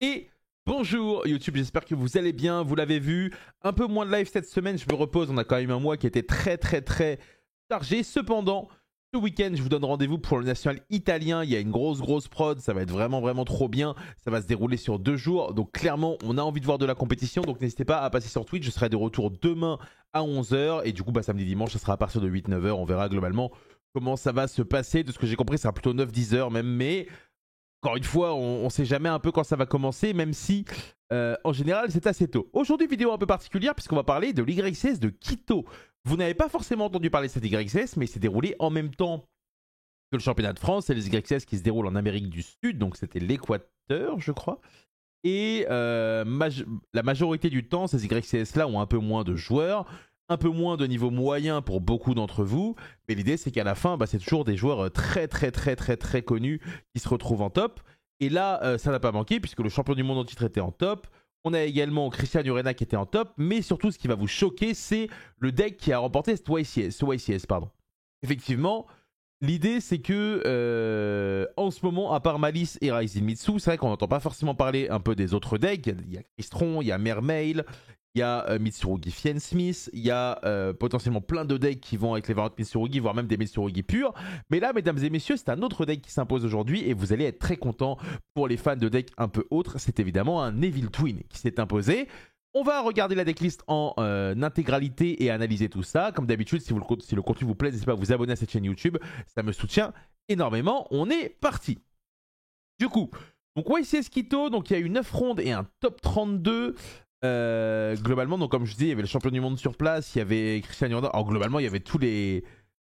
Et bonjour YouTube, j'espère que vous allez bien, vous l'avez vu, un peu moins de live cette semaine, je me repose, on a quand même un mois qui était très chargé. Cependant, ce week-end, je vous donne rendez-vous pour le national italien, il y a une grosse prod, ça va être vraiment trop bien, ça va se dérouler sur 2 jours, donc clairement on a envie de voir de la compétition, donc n'hésitez pas à passer sur Twitch, je serai de retour demain à 11 h et du coup samedi dimanche ça sera à partir de 8-9 h, on verra globalement comment ça va se passer. De ce que j'ai compris, ça sera plutôt 9-10 h même, mais encore une fois, on ne sait jamais un peu quand ça va commencer, même si en général c'est assez tôt. Aujourd'hui, vidéo un peu particulière puisqu'on va parler de l'YCS de Quito. Vous n'avez pas forcément entendu parler de cette YCS, mais il s'est déroulé en même temps que le championnat de France. C'est les YCS qui se déroulent en Amérique du Sud, donc c'était l'Équateur, je crois. Et la majorité du temps, ces YCS-là ont un peu moins de joueurs, un peu moins de niveau moyen pour beaucoup d'entre vous, mais l'idée c'est qu'à la fin, c'est toujours des joueurs très connus qui se retrouvent en top. Et là, ça n'a pas manqué puisque le champion du monde en titre était en top. On a également Christian Urena qui était en top, mais surtout ce qui va vous choquer, c'est le deck qui a remporté ce YCS. Effectivement, l'idée c'est que en ce moment, à part Malice et Rising Mitsu, c'est vrai qu'on n'entend pas forcément parler un peu des autres decks. Il y a Crystron, il y a Mermail, il y a Mitsurugi Fiendsmith, il y a potentiellement plein de decks qui vont avec les variantes Mitsurugi, voire même des Mitsurugi purs. Mais là, mesdames et messieurs, c'est un autre deck qui s'impose aujourd'hui et vous allez être très contents. Pour les fans de decks un peu autres, c'est évidemment un Evil Twin qui s'est imposé. On va regarder la decklist en intégralité et analyser tout ça. Comme d'habitude, si le contenu vous plaît, n'hésitez pas à vous abonner à cette chaîne YouTube. Ça me soutient énormément. On est parti. Du coup, donc YCS Quito, donc il y a eu 9 rondes et un top 32. Globalement, donc comme je dis, il y avait le champion du monde sur place, il y avait Christian Urena. Alors globalement, il y avait il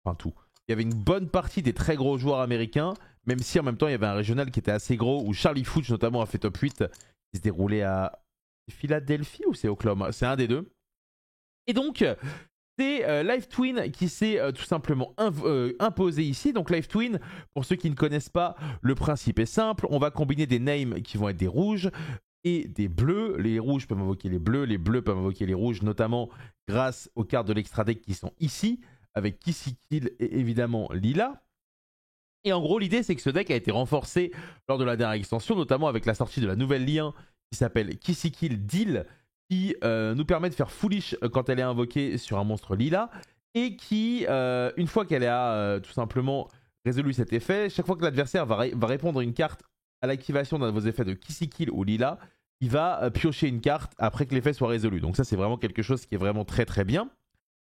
y avait une bonne partie des très gros joueurs américains, même si en même temps, il y avait un régional qui était assez gros, où Charlie Fooch notamment a fait top 8, qui se déroulait à Philadelphie ou c'est Oklahoma? C'est un des deux. Et donc, c'est Live Twin qui s'est tout simplement imposé ici. Donc Live Twin, pour ceux qui ne connaissent pas, le principe est simple. On va combiner des names qui vont être des rouges et des bleus. Les rouges peuvent invoquer les bleus peuvent invoquer les rouges, notamment grâce aux cartes de l'extra deck qui sont ici, avec Kissikil et évidemment Lila. Et en gros, l'idée c'est que ce deck a été renforcé lors de la dernière extension, notamment avec la sortie de la nouvelle lien qui s'appelle Kissikil Deal, qui nous permet de faire foolish quand elle est invoquée sur un monstre Lila, et qui, une fois qu'elle a tout simplement résolu cet effet, chaque fois que l'adversaire va répondre à une carte à l'activation d'un de vos effets de Kissikil ou Lila, il va piocher une carte après que l'effet soit résolu. Donc ça, c'est vraiment quelque chose qui est vraiment très bien.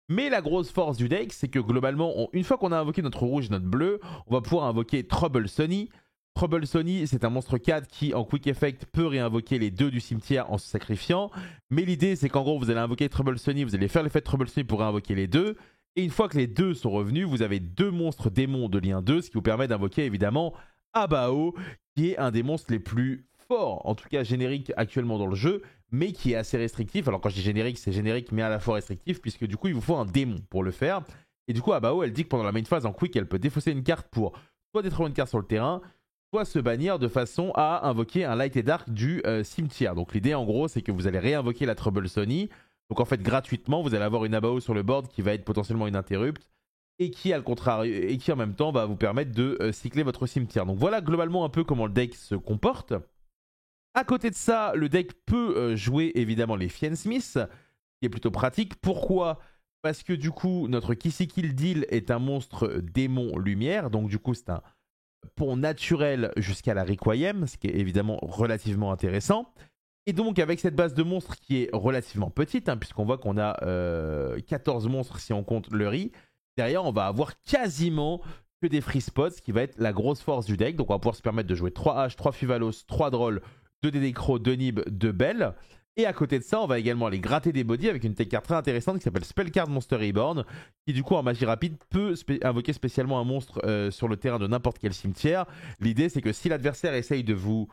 Mais la grosse force du deck, c'est que globalement, une fois qu'on a invoqué notre rouge et notre bleu, on va pouvoir invoquer Trouble Sunny. Trouble Sunny, c'est un monstre 4 qui, en Quick Effect, peut réinvoquer les 2 du cimetière en se sacrifiant. Mais l'idée, c'est qu'en gros, vous allez invoquer Trouble Sunny, vous allez faire l'effet de Trouble Sunny pour réinvoquer les 2. Et une fois que les 2 sont revenus, vous avez 2 monstres démons de lien 2, ce qui vous permet d'invoquer évidemment Abao, qui est un des monstres les plus forts, en tout cas générique actuellement dans le jeu, mais qui est assez restrictif. Alors quand je dis générique, c'est générique mais à la fois restrictif, puisque du coup il vous faut un démon pour le faire. Et du coup Abao, elle dit que pendant la main phase en quick, elle peut défausser une carte pour soit détruire une carte sur le terrain, soit se bannir de façon à invoquer un light et dark du cimetière. Donc l'idée en gros, c'est que vous allez réinvoquer la Trouble Sunny. Donc en fait gratuitement, vous allez avoir une Abao sur le board qui va être potentiellement une interrupt, et qui, et qui en même temps va vous permettre de cycler votre cimetière. Donc voilà globalement un peu comment le deck se comporte. À côté de ça, le deck peut jouer évidemment les Fiendsmith, qui est plutôt pratique. Pourquoi? Parce que du coup, notre Kissikil Deal est un monstre démon lumière, donc du coup c'est un pont naturel jusqu'à la Requiem, ce qui est évidemment relativement intéressant. Et donc avec cette base de monstres qui est relativement petite, puisqu'on voit qu'on a 14 monstres si on compte le riz, derrière, on va avoir quasiment que des free spots, ce qui va être la grosse force du deck. Donc, on va pouvoir se permettre de jouer 3 H, 3 Fuvalos, 3 Drolls, 2 Dédécro, 2 Nib, 2 Bell. Et à côté de ça, on va également aller gratter des bodies avec une tech card très intéressante qui s'appelle Spellcard Monster Reborn, qui du coup, en magie rapide, peut invoquer spécialement un monstre sur le terrain de n'importe quel cimetière. L'idée, c'est que si l'adversaire essaye de vous...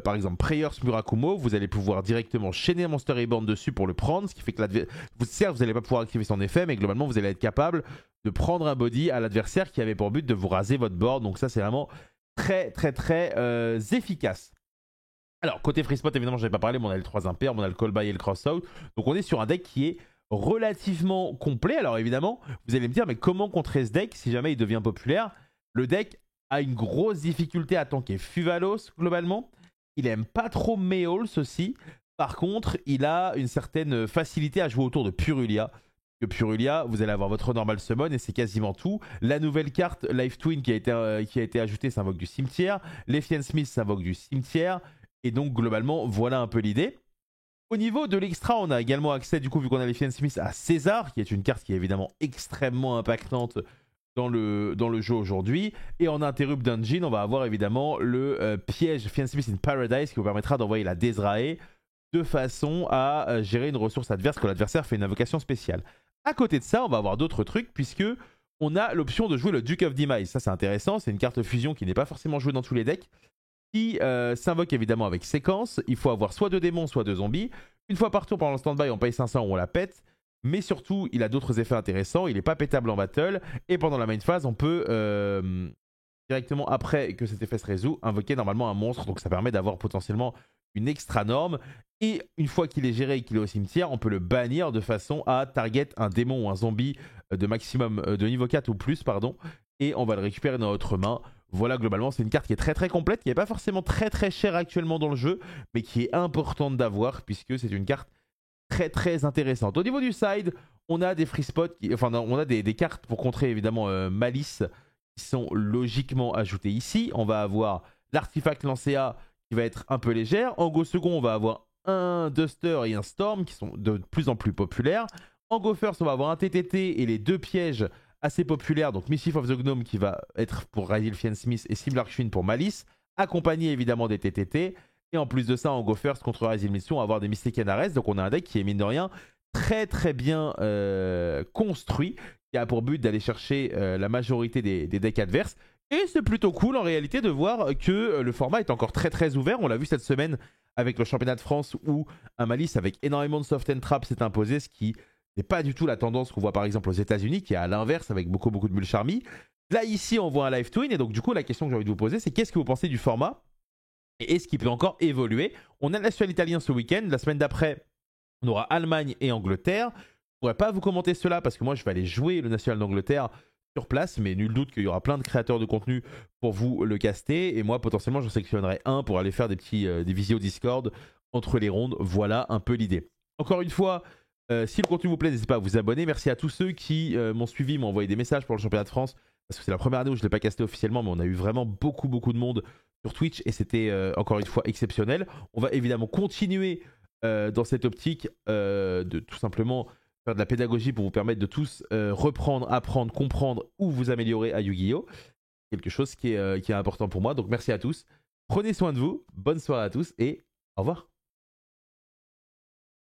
par exemple, Prayers Murakumo, vous allez pouvoir directement chaîner un Monster Reborn dessus pour le prendre, ce qui fait que certes, vous n'allez pas pouvoir activer son effet, mais globalement, vous allez être capable de prendre un body à l'adversaire qui avait pour but de vous raser votre board. Donc ça, c'est vraiment très efficace. Alors, côté free spot, évidemment, je n'avais pas parlé, mais on a le 3 impair, on a le call by et le cross out. Donc on est sur un deck qui est relativement complet. Alors évidemment, vous allez me dire, mais comment contrer ce deck si jamais il devient populaire? Le deck a une grosse difficulté à tanker Fuvalos, globalement. Il aime pas trop Mayhall, ceci. Par contre, il a une certaine facilité à jouer autour de Purulia. Que Purulia, vous allez avoir votre normal summon et c'est quasiment tout. La nouvelle carte Life Twin qui a été ajoutée, ça invoque du cimetière. Lefian Smith, ça invoque du cimetière. Et donc, globalement, voilà un peu l'idée. Au niveau de l'extra, on a également accès, du coup, vu qu'on a Lefian Smith, à César, qui est une carte qui est évidemment extrêmement impactante dans le jeu aujourd'hui. Et en Interrupt Dungeon, on va avoir évidemment le piège Fian Smith in Paradise qui vous permettra d'envoyer la Dezrae de façon à gérer une ressource adverse quand l'adversaire fait une invocation spéciale. À côté de ça, on va avoir d'autres trucs puisque on a l'option de jouer le Duke of Demise. Ça, c'est intéressant. C'est une carte fusion qui n'est pas forcément jouée dans tous les decks, qui s'invoque évidemment avec séquence. Il faut avoir soit 2 démons, soit 2 zombies. Une fois par tour pendant le stand-by, on paye 500 ou on la pète. Mais surtout, il a d'autres effets intéressants. Il n'est pas pétable en battle. Et pendant la main phase, on peut directement après que cet effet se résout, invoquer normalement un monstre. Donc ça permet d'avoir potentiellement une extra norme. Et une fois qu'il est géré et qu'il est au cimetière, on peut le bannir de façon à target un démon ou un zombie de maximum de niveau 4 ou plus, pardon. Et on va le récupérer dans notre main. Voilà, globalement, c'est une carte qui est très très complète, qui n'est pas forcément très très chère actuellement dans le jeu, mais qui est importante d'avoir puisque c'est une carte très très intéressante. Au niveau du side, on a des free spots, on a des cartes pour contrer évidemment Malice qui sont logiquement ajoutées ici. On va avoir l'artefact Lancea qui va être un peu légère. En go second, on va avoir un Duster et un Storm qui sont de plus en plus populaires. En go first, on va avoir un TTT et les 2 pièges assez populaires. Donc Mischief of the Gnome qui va être pour Raziel Fian Smith et Simlarkshin pour Malice, accompagné évidemment des TTT. Et en plus de ça, en Go First contre Raziel Mission, on va avoir des Mystic Anares. Donc on a un deck qui est mine de rien très très bien construit, qui a pour but d'aller chercher la majorité des decks adverses. Et c'est plutôt cool en réalité de voir que le format est encore très très ouvert. On l'a vu cette semaine avec le championnat de France où un Malice avec énormément de soft and trap s'est imposé, ce qui n'est pas du tout la tendance qu'on voit par exemple aux États-Unis, qui est à l'inverse avec beaucoup de bulles charmy. Là ici on voit un live twin et donc du coup la question que j'ai envie de vous poser c'est qu'est-ce que vous pensez du format et est-ce qu'il peut encore évoluer? On a le national italien ce week-end, la semaine d'après on aura Allemagne et Angleterre. Je ne pourrais pas vous commenter cela parce que moi je vais aller jouer le national d'Angleterre sur place, mais nul doute qu'il y aura plein de créateurs de contenu pour vous le caster. Et moi, potentiellement, j'en sélectionnerai un pour aller faire des visios Discord entre les rondes. Voilà un peu l'idée. Encore une fois, si le contenu vous plaît, n'hésitez pas à vous abonner. Merci à tous ceux qui m'ont suivi, m'ont envoyé des messages pour le championnat de France. Parce que c'est la première année où je ne l'ai pas casté officiellement, mais on a eu vraiment beaucoup de monde sur Twitch. Et c'était encore une fois exceptionnel. On va évidemment continuer dans cette optique de tout simplement faire de la pédagogie pour vous permettre de tous reprendre, apprendre, comprendre ou vous améliorer à Yu-Gi-Oh! Quelque chose qui est important pour moi. Donc merci à tous. Prenez soin de vous. Bonne soirée à tous et au revoir.